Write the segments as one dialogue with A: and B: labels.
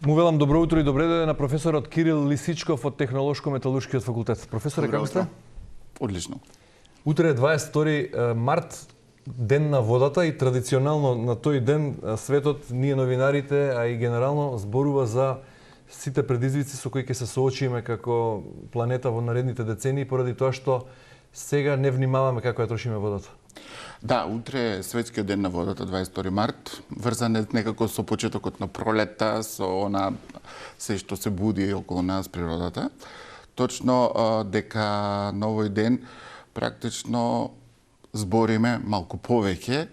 A: Му велам добро утро и добре дојде на професорот Кирил Лисичков од Технолошко-металуршкиот факултет. Професоре, како сте?
B: Одлично.
A: Утре е 22 март, ден на водата и традиционално на тој ден светот, ние новинарите, а и генерално зборува за сите предизвици со кои ќе се соочиме како планета во наредните децении поради тоа што сега не внимаваме како ја трошиме водата.
B: Да, утре е светскиот ден на водата, 22 март, врзан е некако со почетокот на пролета, со она се што се буди околу нас природата. Точно дека на овој ден практично збориме малку повеќе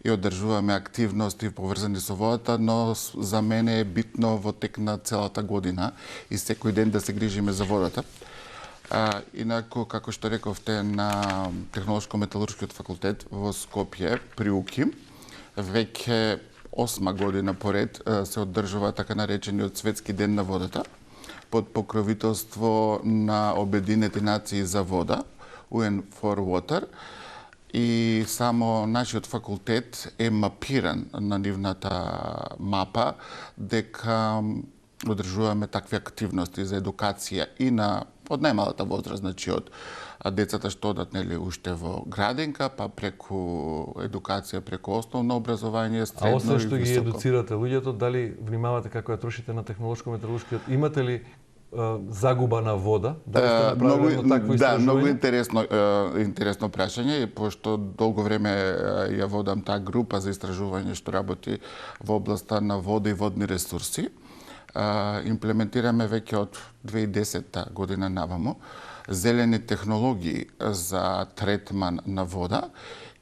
B: и одржуваме активности поврзани со водата, но за мене е битно во тек на целата година и секој ден да се грижиме за водата. Инаку, како што рековте, на Технолошко-металуршкиот факултет во Скопје, при УКИ, веќе 8 година поред се одржува така наречениот Светски ден на водата под покровителство на Обединети нации за вода, UN for Water, и само нашиот факултет е мапиран на нивната мапа дека одржуваме такви активности за едукација и на од најмалата возраст, значи од децата што одат уште во градинка, па преку едукација, преку основно образование, средно и високо.
A: А освен што ги едуцирате луѓето, дали внимавате како ја трошите на технолошко-металуршкиот? Имате ли загуба на вода? Дали сте направили едно такво истражување?
B: Да, многу интересно прашање, пошто долго време ја водам таа група за истражување што работи во областа на вода и водни ресурси. Имплементираме веќе од 2010 година наваму зелени технологии за третман на вода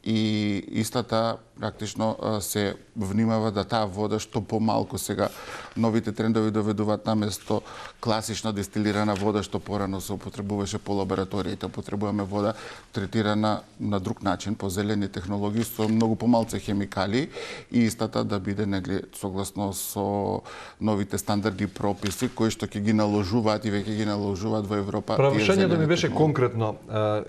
B: и истата практично се внимава да таа вода што помалку, сега новите трендови доведуваат на место класична дестилирана вода што порано се употребуваше по лабораториите. Употребуваме вода третирана на друг начин, по зелени технологии со многу помалце хемикали и истата да биде согласно со новите стандарди и прописи кои што ќе ги наложуваат и веќе ги наложуваат во Европа.
A: Прашањето ми беше конкретно.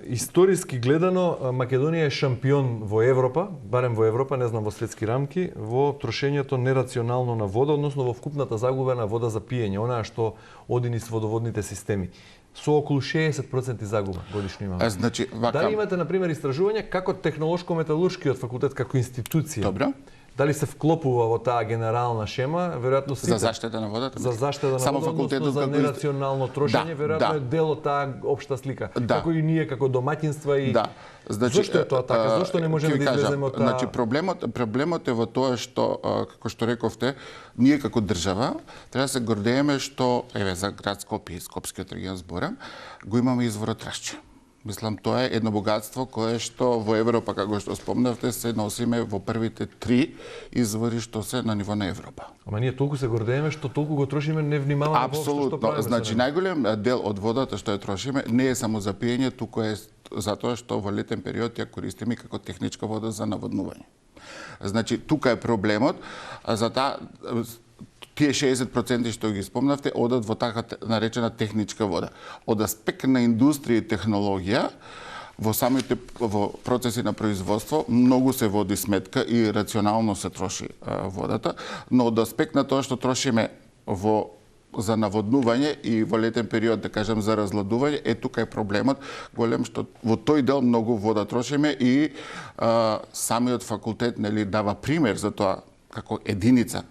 A: Историски гледано, Македонија е шампион во Европа, барем во Европа, не знам во светски рамки, во трошењето нерационално на вода, односно во вкупната загуба на вода за пиење, онаа што оди низ водоводните системи. Со околу 60% загуба годишно имаме.
B: Значи,
A: Дали имате, например, истражување како Технолошко-металуршкиот факултет, како институција?
B: Добро.
A: Дали се вклопува во таа генерална шема, веројатно сите...
B: За заштита на водата?
A: За заштита на водата, односно за нерационално трошење, веројатно е дел од таа општа слика. Како и ние, како домаќинства и...
B: Да. Значи,
A: зошто е тоа така? Зошто не можеме да излеземе од таа...
B: Значи, проблемот е во тоа што, како што рековте, ние како држава треба да се гордееме што, за град Скопје и Скопскиот регион зборам, го имаме изворот Рашче. Мислам, тоа е едно богатство кое што во Европа, како што спомнавте, се носиме во првите 3 извори што се на ниво на Европа.
A: Ама ние толку се гордееме што толку го трошиме, не внимаваме во што правиме.
B: Значи, најголем дел од водата што ја трошиме не е само за пиење, туку е затоа што во летен период ја користиме како техничка вода за наводнување. Значи, тука е проблемот, за таа тие 60% што ги спомнавте одат во така наречена техничка вода. Од аспект на индустрија и технологија, во процеси на производство многу се води сметка и рационално се троши водата, но од аспект на тоа што трошиме за наводнување и во летен период, да кажем, за разладување, тука е проблемот голем што во тој дел многу вода трошиме и самиот факултет дава пример за тоа како единица,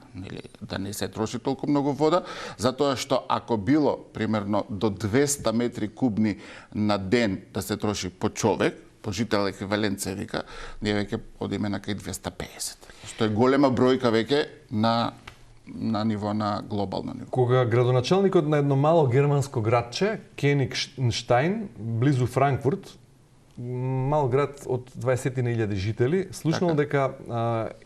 B: да не се троши толку многу вода, затоа што ако било примерно до 200 метри кубни на ден да се троши по човек, по жител еквивалент се вика, ние веќе одиме на кај 250. Што е голема бројка веќе на ниво на глобално ниво.
A: Кога градоначалникот на едно мало германско градче, Кенигштајн, близу Франкфурт, мал град од 20.000 жители, слушнал дека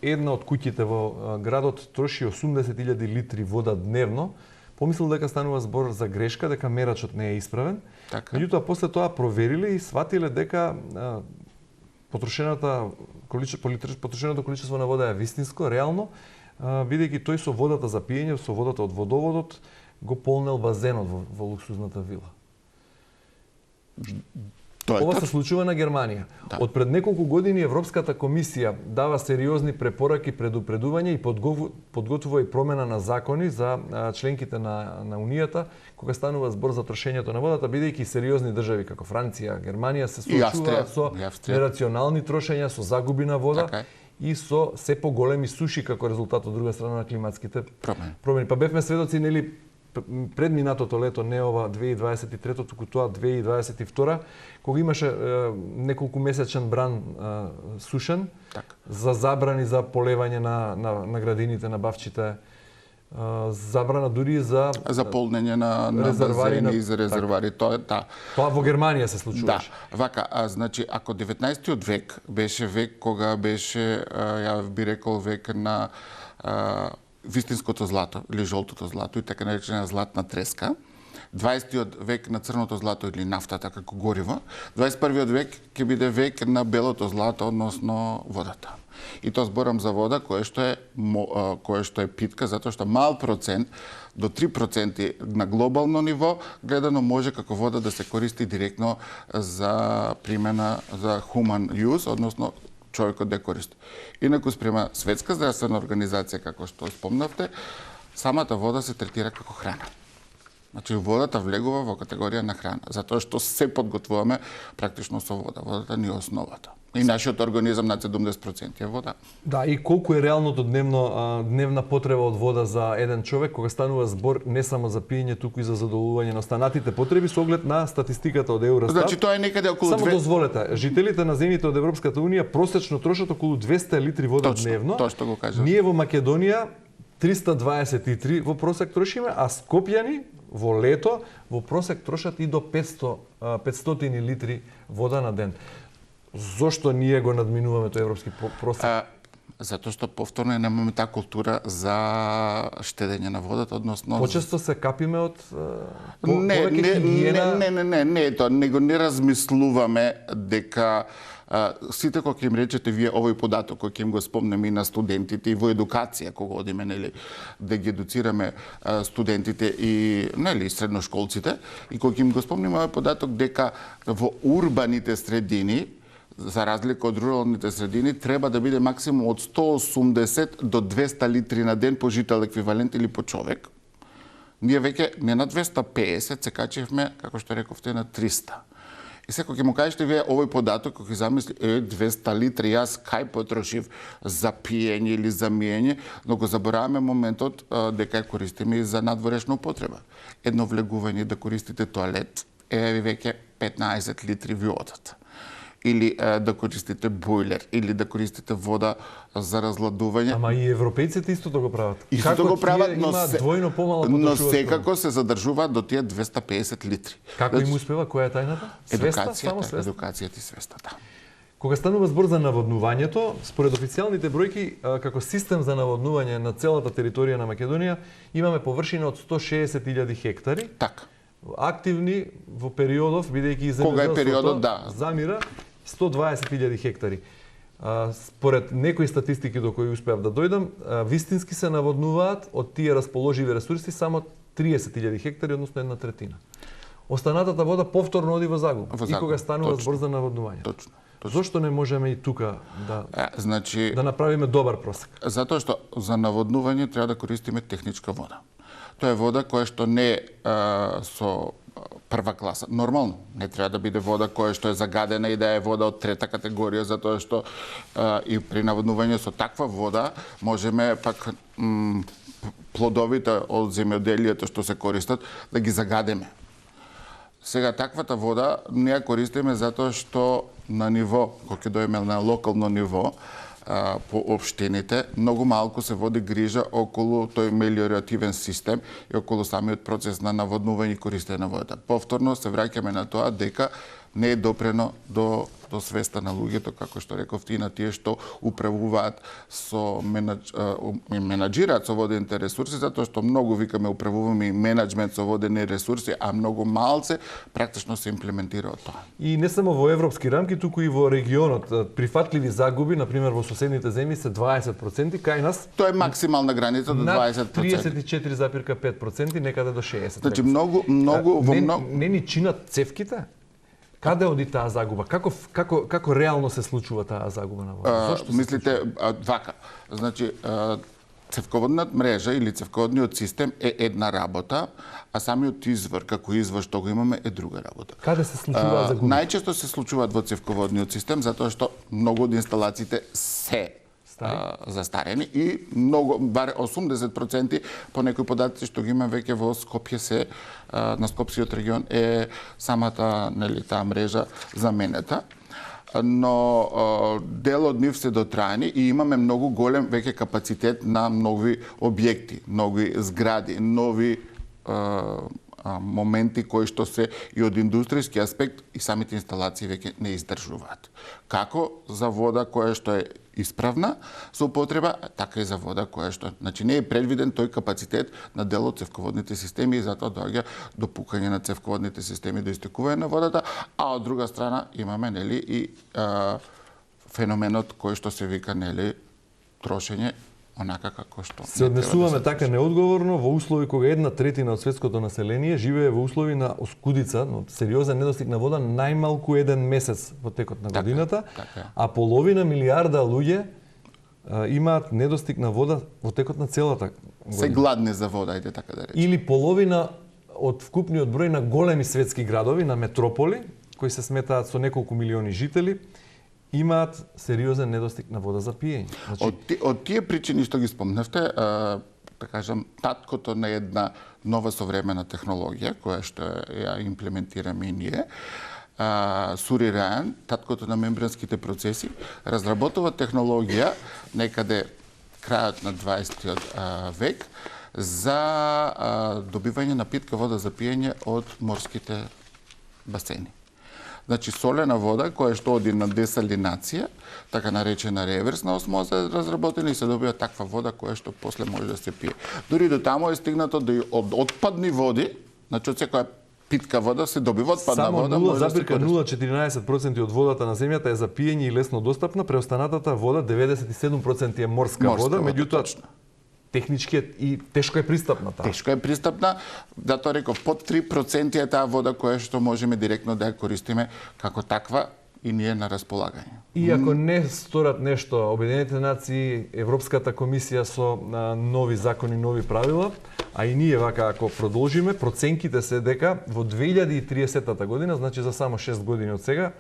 A: една од куќите во градот троши 80.000 литри вода дневно, помислил дека станува збор за грешка, дека мерачот не е исправен. Меѓутоа, после тоа провериле и сватиле дека потрошеното количество на вода е вистинско, реално, бидејќи тој со водата за пиење, со водата од водоводот, го полнел базенот во луксузната вила. Ова се случува на Германија.
B: Да.
A: Од пред неколку години Европската комисија дава сериозни препораки, предупредувања и подготвува и промена на закони за членките на Унијата кога станува збор за трошењето на водата, бидејќи сериозни држави како Франција, Германија се соочуваат со нерационални трошења, со загуби на вода.
B: Така е.
A: И со се поголеми суши како резултат од друга страна на климатските промени. Па бевме сведоци, нели, пред минатото лето, не ова 2023, туку тоа 2022, кога имаше неколку месечен бран сушен,
B: така,
A: за забрани за полевање на градините, на бавчите, забрана дури за
B: полнење на базени и за резервари.
A: Тоа во Германија се случуваше.
B: Да, вака, значи, ако 19-тиот век беше век кога беше, ја би рекол, век на вистинското злато или жолтото злато и така наречена златна треска, 20-тиот век на црното злато или нафтата како гориво, 21-тиот век ќе биде век на белото злато, односно водата. И тоа зборам за вода која што е питка, затоа што мал процент, до 3% на глобално ниво, гледано може како вода да се користи директно за примена за human use, односно човекот да користи. Инаку спрема Светска здравствена организација, како што спомнавте, самата вода се третира како храна. Значи, водата влегува во категорија на храна, затоа што се подготвуваме практично со вода. Водата ни е основата. И нашиот организам на 70% е вода.
A: Да, и колку е реалното дневна потреба од вода за еден човек кога станува збор не само за пиење, туку и за задоволување на останатите потреби со оглед на статистиката од Евростат.
B: Значи тоа е некаде околу
A: Само дозволете, жителите на земјите од Европската унија просечно трошат околу 200 литри вода дневно.
B: Точно го кажав.
A: Ние во Македонија 323 во просек трошиме, а скопјани во лето во просек трошат и до 500 литри вода на ден. Зошто ние го надминуваме тој европски просек?
B: Затоа што повторно немаме таа култура за штедење на водата, односно
A: почесто се капиме од
B: не, тоа него не размислуваме дека сите кога им речете вие овој податок кој ќе им го спомнеме и на студентите и во едукација кога одиме, нели, да ги едуцираме студентите и, нели, средношколците, и кога им го спомнеме овој податок дека во урбаните средини, за разлика од руралните средини, треба да биде максимум од 180 до 200 литри на ден по жител еквивалент или по човек. Ние веќе не на 250 се качевме, како што рековте, на 300. И сега ќе му кажете вие овој податок, кога ќе замисли 200 литри, јас кај потрошив за пиење или за миење, но го забораваме моментот дека ја користиме и за надворешна употреба. Едно влегување да користите тоалет е веќе 15 литри ви одат. Или да користите бойлер, или да користите вода за разладување.
A: Ама и европејците истото го прават.
B: Истото го прават,
A: двојно помало
B: но секако се задржуваат до тие 250 литри.
A: Како им успева, која е тајната?
B: Едукацијата и свеста, да.
A: Кога станува збор за наводнувањето, според официјалните бројки, како систем за наводнување на целата територија на Македонија, имаме површина од 160.000 хектари.
B: Така.
A: Активни во периодов, бидејќи земјоделството замира, 120.000 хектари. Според некои статистики до кои успеав да дојдам, вистински се наводнуваат од тие расположиви ресурси само 30.000 хектари, односно 1/3. Останатата вода повторно оди во загуба. И кога станува збор за наводнување.
B: Точно.
A: Зошто не можеме и тука да направиме добар просек?
B: Затоа што за наводнување треба да користиме техничка вода. Тоа е вода која што не е со прва класа. Нормално, не треба да биде вода која што е загадена и да е вода од трета категорија, затоа што и при наводнување со таква вода можеме пак плодовите од земјоделието што се користат да ги загадеме. Сега таквата вода не ја користиме затоа што на ниво, кога ќе дојдеме на локално ниво, по општините, многу малку се води грижа околу тој мелиоративен систем и околу самиот процес на наводнување и користење на водата. Повторно се враќаме на тоа дека не е допрено до свеста на луѓето, како што рековте, и на тие што управуваат со менаџираат со водените ресурси, затоа што многу викаме управуваме и менаџмент со водени ресурси, а многу малце практично се имплементира од тоа.
A: И не само во европски рамки, туку и во регионот. Прифатливи загуби, например во соседните земји, се 20%, кај нас
B: тоа е максимална граница до 20%.
A: 34,5%, некаде до 60%.
B: Значи не ни
A: чинат цевките? Каде оди таа загуба? Како реално се случува таа загуба на вода? Зошто
B: мислите вака? Значи цевководната мрежа или цевководниот систем е една работа, а самиот извор како извор што го имаме е друга работа.
A: Каде се случуваат загуби?
B: Најчесто се случуваат во цевководниот систем затоа што многу од инсталациите се застарени и многу, бар 80% по некои податоци што ги има веќе во Скопје се на Скопскиот регион е самата таа мрежа заменета. Но дел од нив се дотраени и имаме многу голем веќе капацитет на нови објекти, нови згради, нови моменти кои што се и од индустријски аспект и самите инсталации веќе не издржуваат. Како за вода која што е исправна со употреба, така и за вода која што, значи не е предвиден тој капацитет на дел од цевководните системи и затоа доаѓа до пукање на цевководните системи, до истекување на водата, а од друга страна имаме и феноменот кој што се вика трошење онака како што
A: се однесуваме така неодговорно во услови кога 1/3 од светското население живее во услови на оскудица, но сериозен недостиг на вода најмалку еден месец во текот на годината, а половина милиарда луѓе имаат недостиг на вода во текот на целата година.
B: Се гладни за вода, ајде така да речеме.
A: Или половина од вкупниот број на големи светски градови, на метрополи, кои се сметаат со неколку милиони жители, имаат сериозен недостиг на вода за пиење.
B: Значи... Од тие причини што ги спомнавте, да кажам, таткото на една нова современа технологија, која што ја имплементираме и ние, Сури Рајан, таткото на мембранските процеси, разработува технологија некаде крајот на 20-тиот век за добивање на питка вода за пиење од морските басени. Значи солена вода која што оди на десалинација, така наречена реверсна осмоза е разработена и се добива таква вода која што после може да се пие. Дури до таму е стигнато да и од отпадни води, значи од секоја питка вода се добива отпадна вода.
A: Само 0,014% од водата на земјата е за пиење и лесно достапна, преостанатата вода 97% е морска вода, меѓутоа технички и тешко е пристапна таа.
B: Тешко е пристапна, затоа реков под 3% е таа вода која што можеме директно да ја користиме како таква и ние на располагање.
A: И ако не сторат нешто, Обединетите нации, Европската комисија со нови закони, нови правила, а и ние вака ако продолжиме, проценките се дека во 2030 година, значи за само 6 години од сега,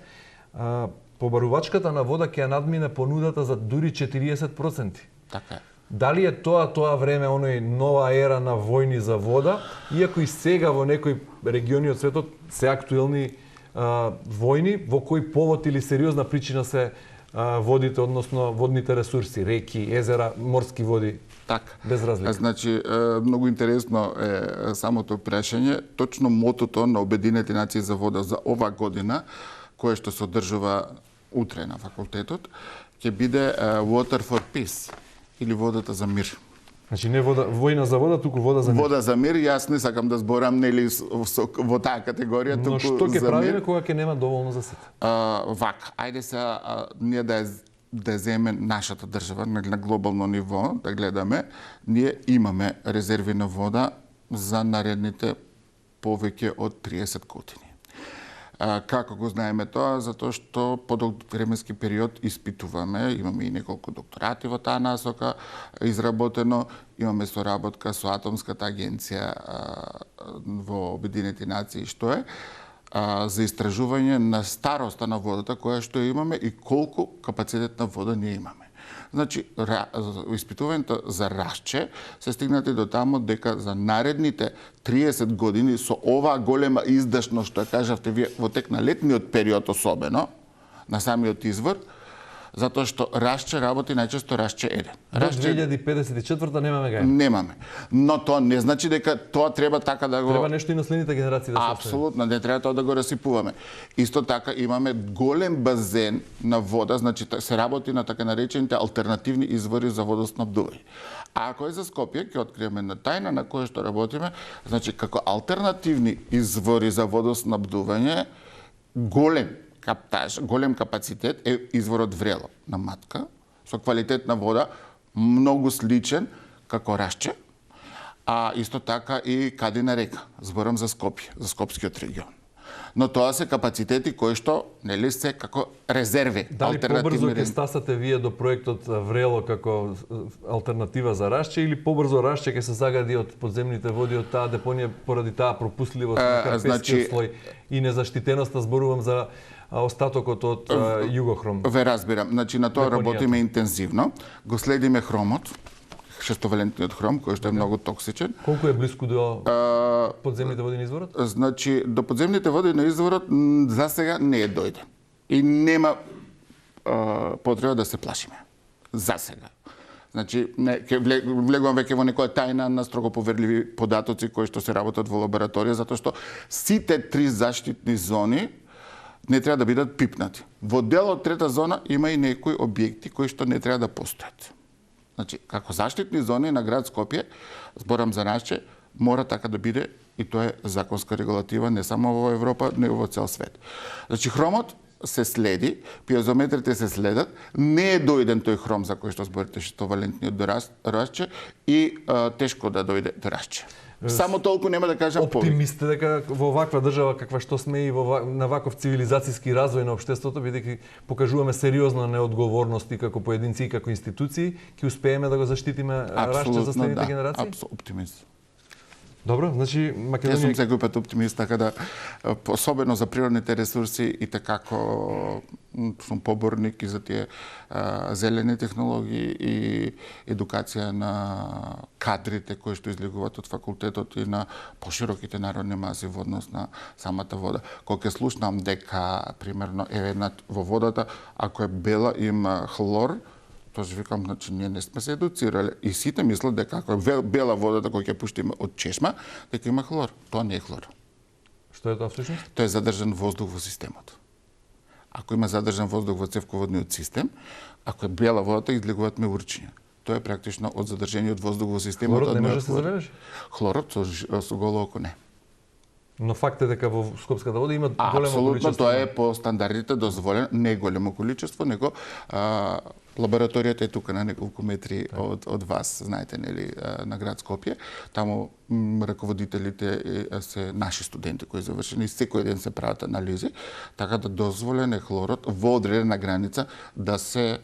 A: побарувачката на вода ќе ја надмине понудата за дури 40%.
B: Така е.
A: Дали е тоа време оној нова ера на војни за вода, иако и сега во некои региони од светот се актуелни војни, во кој повод или сериозна причина се водите, односно водните ресурси, реки, езера, морски води,
B: така,
A: без разлика.
B: Значи, многу интересно е самото прашање. Точно мотото на Обединети нации за вода за ова година, кое што се одржува утре на факултетот, ќе биде Water for Peace, или водата за мир.
A: Значи не војна за вода, туку вода за мир.
B: Вода за мир, јас не сакам да зборам во таа категорија, туку за мир.
A: Но што ќе правиме кога ќе нема доволно за сите?
B: Вака, ајде се ние да земе нашата држава на глобално ниво, да гледаме, ние имаме резерви на вода за наредните повеќе од 30 години. Како го знаеме тоа? Затоа што подолг временски период испитуваме, имаме и неколку докторати во таа насока изработено, имаме соработка со Атомската агенција во Обединети нации, што е за истражување на староста на водата која што имаме и колку капацитет на вода ние имаме. Значи, испитувањето за Рашче се стигнати до тамо дека за наредните 30 години со оваа голема издашност, што ја кажавте вие, во тек на летниот период особено, на самиот извор, затоа што Рашче работи најчесто Рашче 1.
A: До 2054 немаме гај.
B: Немаме. Но тоа не значи дека тоа треба така да го...
A: Треба нешто и на следните генерации да се остави.
B: Апсолутно, не треба тоа да го расипуваме. Исто така имаме голем базен на вода, значи се работи на така наречените алтернативни извори за водоснабдување. А ако е за Скопје, ќе откриеме на тајна на која што работиме, значи како алтернативни извори за водоснабдување, голем капацитет е изворот Врело на Матка, со квалитет на вода многу сличен како Рашче, а исто така и Кадина река, зборам за Скопје, за Скопскиот регион. Но тоа се капацитети кои што нели се како резерви,
A: Дали побрзо ќе
B: резерви.
A: стасате вие до проектот Врело како алтернатива за Рашче или побрзо Рашче ќе се загади од подземните води од таа депонија поради таа пропусливост на карпескиот слој и незаштитеноста, зборувам за остатокот од Југохром?
B: Ве разбирам. Значи на тоа работиме интензивно. Го следиме хромот, шестовалентниот хром, кој што е многу токсичен.
A: Колку е близко до подземните води на изворот?
B: Значи, до подземните води на изворот за сега не е дојде. И нема потреба да се плашиме. За сега. Значи, влегувам веќе во некоја тајна на строго поверливи податоци кои што се работат во лабораторија, затоа што сите 3 заштитни зони не треба да бидат пипнати. Во дел од трета зона има и некои објекти кои што не треба да постојат. Значи, како заштитни зони на град Скопје, зборам за Рашче, мора така да биде и тоа е законска регулатива не само во Европа, но и во цел свет. Значи, хромот се следи, пиезометрите се следат, не е дојден тој хром за кој што зборите шестовалентниот до Рашче и тешко да дојде до Рашче. Само толку нема да кажам повеќе.
A: Оптимист дека во ваква држава каква што сме и на ваков цивилизацијски развој на општеството, бидејќи покажуваме сериозна неодговорност и како поединци и како институции, ќе успееме да го заштитиме Рашче за следните генерации?
B: Апсолутно, оптимист.
A: Добро, значи
B: Јас сум секој пат оптимист, така да особено за природните ресурси и така како сум поборник и за тие зелени технологии и едукација на кадрите кои што излегуваат од факултетот и на пошироките народни маси во однос на самата вода. Кога ќе слушнам дека примерно во водата ако е бела има хлор, тоа викам, значи ние не сме се едуцирале и сите мислат дека ако е бела водата која ќе пуштиме од чешма, дека има хлор. Тоа не е хлор.
A: Што е тоа всушност?
B: Тоа е задржан воздух во системот. Ако има задржан воздух во цевководниот систем, ако е бела водата, излегуваат меурчиња. Тоа е практично од задржениот воздух во системот.
A: Хлорот не може да се забележи?
B: Хлорот со голо око не.
A: Но факт е дека во скопската вода има големо
B: количество. Апсолутно,
A: количество.
B: тоа е по стандардите дозволено, не големо количество, него лабораторијата е тука на неколку метри од вас, знаете, нели, на град Скопје. Таму раководителите се наши студенти кои завршени и секој ден се прават анализи, така да дозволен е хлорот во одредена граница да се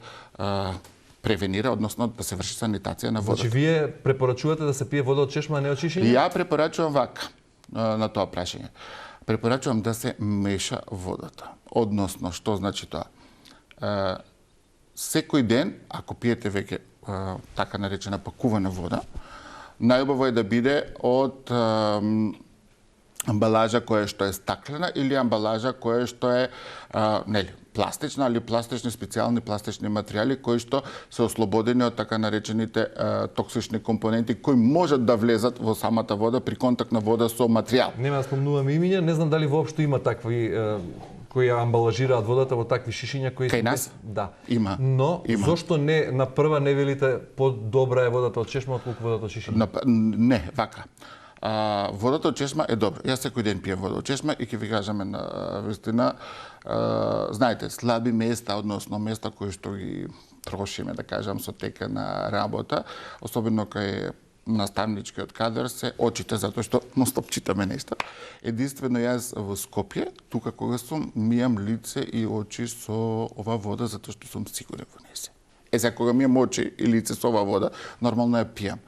B: превенира, односно да се врши санитација на водата.
A: Значи вие препорачувате да се пие вода од чешма, а не од шишиња?
B: Ја препорачувам вака на тоа прашање. Препорачувам да се меша водата. Односно, што значи тоа? Секој ден, ако пиете веќе така наречена пакувана вода, најубаво е да биде од амбалажа која што е стаклена или амбалажа која што е нели пластична или пластични специјални пластични материјали кои што се ослободени од така наречените токсични компоненти кои можат да влезат во самата вода при контакт на вода со материјал.
A: Нема да спомнуваме имиња, не знам дали воопшто има такви кои ја амбалажираат водата во такви шишиња кои
B: Кај нас?
A: Да.
B: Има.
A: Но
B: има.
A: Зошто не на прва не велите подобра е водата од чешма отколку водата од шишиња?
B: Не, вака. Водата од чешма е добра. Јас секој ден пием вода од чешма и ќе ви кажеме на вистина, знаете, слаби места, односно места кои што ги трошиме, да кажам, со тека на работа, особено кај наставничкиот кадар се очите, затоа што ностоп читаме нешта. Единствено јас во Скопје, тука кога сум, мијам лице и очи со ова вода, затоа што сум сигурен во неја. Сега кога мијам очи и лице со ова вода, нормално ја пијам.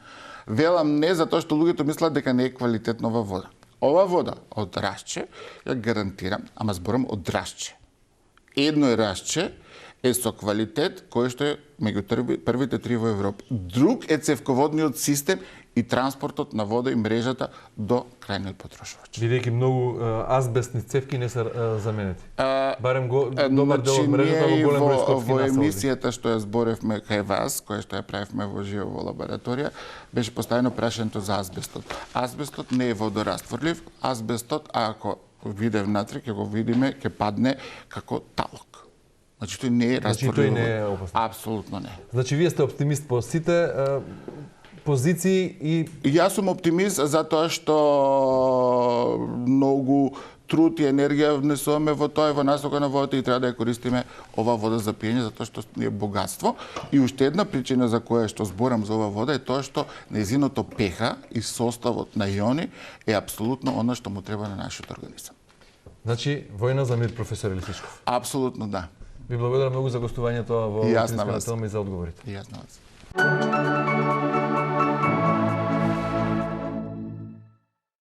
B: Велам не затоа што луѓето мислат дека не е квалитетна ова вода. Ова вода од Рашче, ја гарантирам, ама зборам од Рашче. Едно е Рашче, е со квалитет кој што е меѓу првите 3 во Европа. Друг е цевководниот систем и транспортот на вода и мрежата до крајниот потрошувач.
A: Бидејќи многу азбестни цевки не се заменети. Барем добар дел од мрежата во голем број скопски
B: населби. Во
A: населби.
B: емисијата што ја зборевме кај вас, која што ја правевме во живо во лабораторија, беше поставено прашањето за азбестот. Азбестот не е водорастворлив, азбестот ако виде внатре, ќе го видиме, ќе падне како талок. Значи тој не е растворлив.
A: Значи тој не е опасен.
B: Апсолутно не.
A: Значи вие сте оптимист по сите позиции и
B: Јас сум оптимист затоа што многу труд и енергија внесуваме во тоа и во насока на водата и треба да ја користиме ова вода за пиење затоа што е богатство. И уште една причина за која што зборам за ова вода е тоа што нејзиното pH и составот на иони е апсолутно она што му треба на нашиот организам.
A: Значи, војна за мир, професор Елисичков.
B: Апсолутно да.
A: Ви благодарам многу за гостувањето во
B: И јас на
A: Украинска
B: вас.
A: телма и за одговорите.
B: И јас на вас.